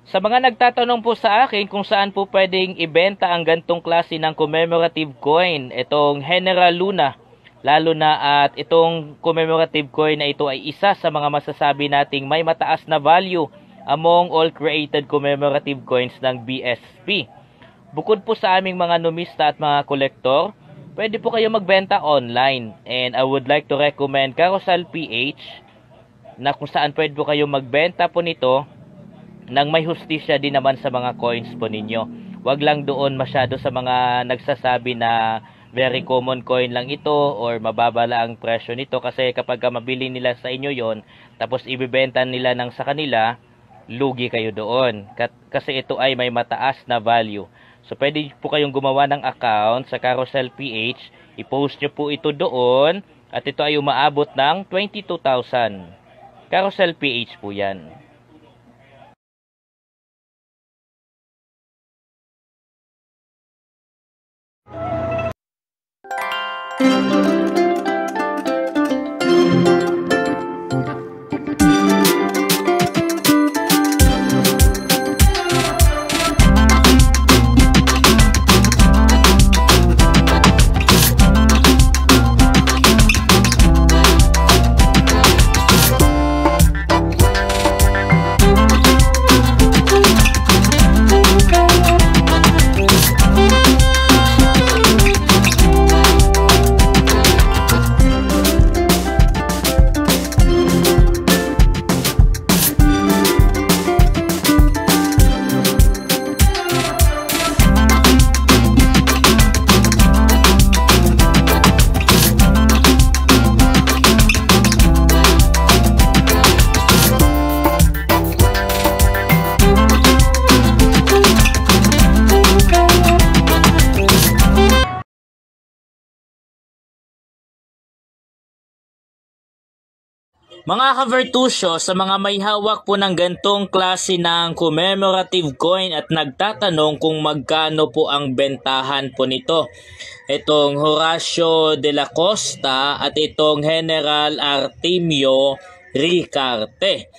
Sa mga nagtatanong po sa akin kung saan po pwedeng ibenta ang gantong klase ng commemorative coin, itong General Luna, lalo na at itong commemorative coin na ito ay isa sa mga masasabi nating may mataas na value among all created commemorative coins ng BSP. Bukod po sa aming mga numista at mga kolektor, pwede po kayo magbenta online, and I would like to recommend Carousel PH na kung saan pwede po kayo magbenta po nito nang may hustisya din naman sa mga coins po ninyo. Huwag lang doon masyado sa mga nagsasabi na very common coin lang ito or mababa lang ang presyo nito, kasi kapag mabili nila sa inyo yon tapos ibebenta nila ng sa kanila, lugi kayo doon. Kasi ito ay may mataas na value. So pwede po kayong gumawa ng account sa Carousel PH, i-post nyo po ito doon at ito ay umaabot ng 22,000. Carousel PH po yan. Mga ka-Vertusio, sa mga may hawak po ng gantong klase ng commemorative coin at nagtatanong kung magkano po ang bentahan po nito, itong Horacio de la Costa at itong General Artemio Ricarte.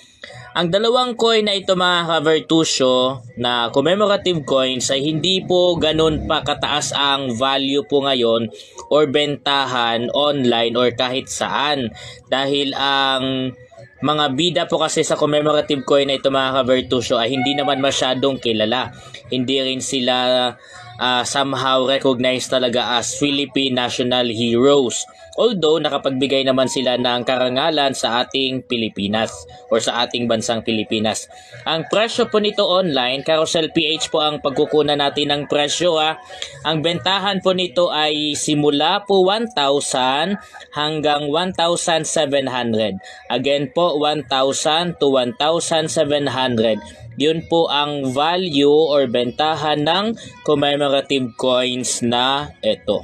Ang dalawang coin na ito, mga ka-Vertusio, na commemorative coins, ay hindi po ganun pa kataas ang value po ngayon or bentahan online or kahit saan. Dahil ang mga bida po kasi sa commemorative coin na ito, mga ka-Vertusio, ay hindi naman masyadong kilala. Hindi rin sila somehow recognized talaga as Philippine national heroes. Although nakapagbigay naman sila ng karangalan sa ating Pilipinas or sa ating bansang Pilipinas. Ang presyo po nito online, Carousel PH po ang pagkukunan natin ng presyo. Ang bentahan po nito ay simula po 1,000 hanggang 1,700. Again po, 1,000 to 1,700. Yun po ang value or bentahan ng commemorative coins na ito.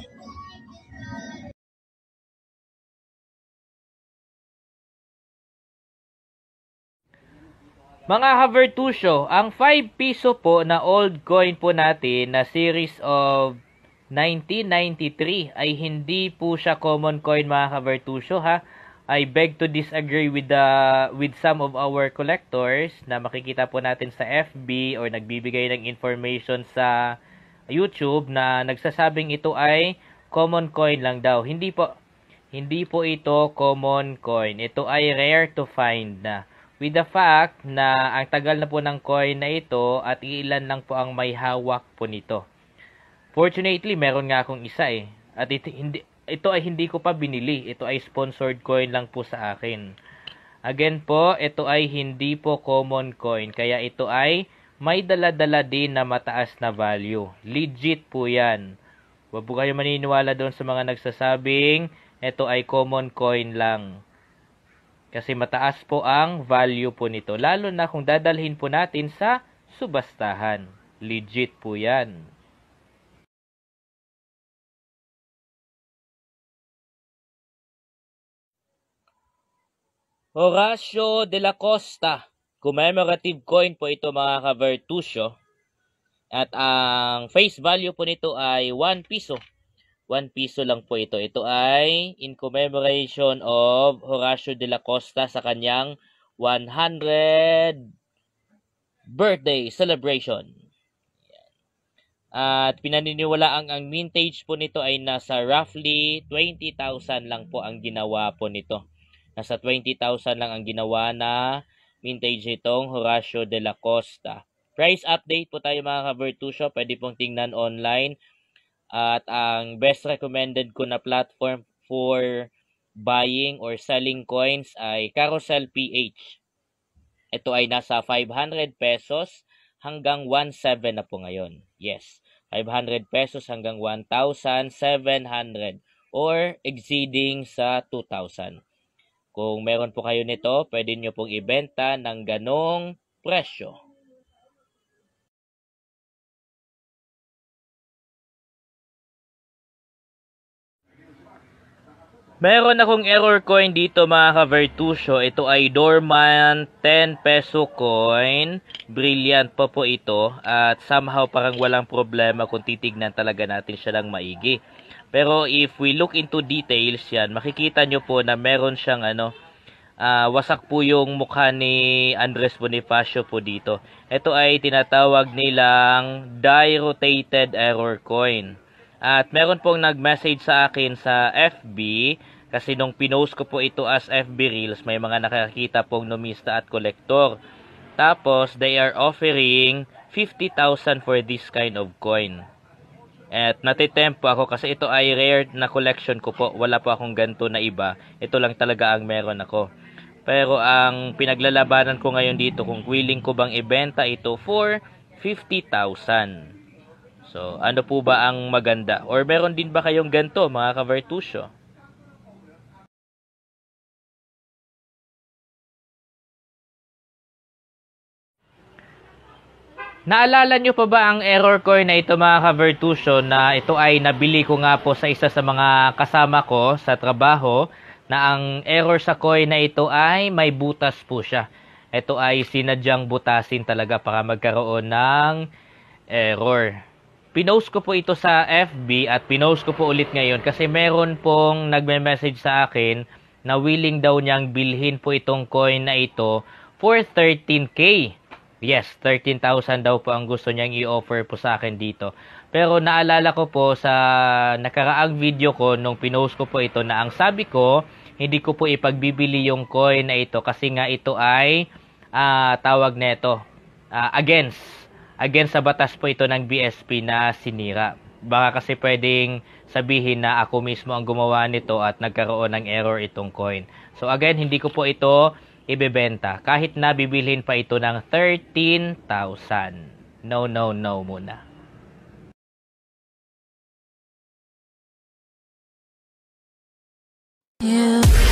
Mga ka-Vertusio, ang 5 piso po na old coin po natin na series of 1993 ay hindi po siya common coin, mga ka-Vertusio, ha. I beg to disagree with some of our collectors na makikita po natin sa FB or nagbibigay ng information sa YouTube na nagsasabing ito ay common coin lang daw. Hindi po ito common coin. Ito ay rare to find na. With the fact na ang tagal na po ng coin na ito at ilan lang po ang may hawak po nito. Fortunately, meron nga akong isa eh. At ito ay hindi ko pa binili. Ito ay sponsored coin lang po sa akin. Again po, ito ay hindi po common coin. Kaya ito ay may dala-dala din na mataas na value. Legit po yan. Huwag po kayo maniniwala doon sa mga nagsasabing ito ay common coin lang. Kasi mataas po ang value po nito. Lalo na kung dadalhin po natin sa subastahan. Legit po yan. Horacio de la Costa. Commemorative coin po ito, mga ka-Vertusio. At ang face value po nito ay 1 piso. 1 piso lang po ito. Ito ay in commemoration of Horacio de la Costa sa kanyang 100 birthday celebration. At pinaniniwalaang ang mintage po nito ay nasa roughly 20,000 lang po ang ginawa po nito. Nasa 20,000 lang ang ginawa na mintage itong Horacio de la Costa. Price update po tayo mga ka-Virtusio. Pwede pong tingnan online. At ang best recommended ko na platform for buying or selling coins ay Carousel PH. Ito ay nasa 500 pesos hanggang 1,700 na po ngayon. Yes, 500 pesos hanggang 1,700 or exceeding sa 2,000. Kung meron po kayo nito, pwede nyo pong ibenta ng ganong presyo. Meron akong error coin dito mga ka-Virtusio. Ito ay dormant 10 peso coin. Brilliant pa po ito. At somehow parang walang problema kung titignan talaga natin siya ng maigi. Pero if we look into details yan, makikita nyo po na meron siyang wasak po yung mukha ni Andres Bonifacio po dito. Ito ay tinatawag nilang die rotated error coin. At meron pong nag-message sa akin sa FB kasi nung pinost ko po ito as FB Reels, may mga nakakita pong numista at kolektor. Tapos, they are offering 50,000 for this kind of coin. At natitempo ako kasi ito ay rare na collection ko po. Wala po akong ganito na iba. Ito lang talaga ang meron ako. Pero ang pinaglalabanan ko ngayon dito kung willing ko bang ibenta ito for 50,000. So, ano po ba ang maganda? Or meron din ba kayong ganito, mga ka-Virtusio? Naalala nyo pa ba ang error coin na ito mga ka-Virtusio na ito ay nabili ko nga po sa isa sa mga kasama ko sa trabaho na ang error sa coin na ito ay may butas po siya. Ito ay sinadyang butasin talaga para magkaroon ng error. Pinost ko po ito sa FB at pinost ko po ulit ngayon kasi meron pong nagme-message sa akin na willing daw niyang bilhin po itong coin na ito for 13K. Yes, 13,000 daw po ang gusto niyang i-offer po sa akin dito. Pero naalala ko po sa nakaraang video ko nung pinost ko po ito na ang sabi ko, hindi ko po ipagbibili yung coin na ito kasi nga ito ay tawag nito against sa batas po ito ng BSP na sinira. Baka kasi pwedeng sabihin na ako mismo ang gumawa nito at nagkaroon ng error itong coin. So again, hindi ko po ito ibebenta kahit na bibilhin pa ito ng 13,000. No muna. Yeah.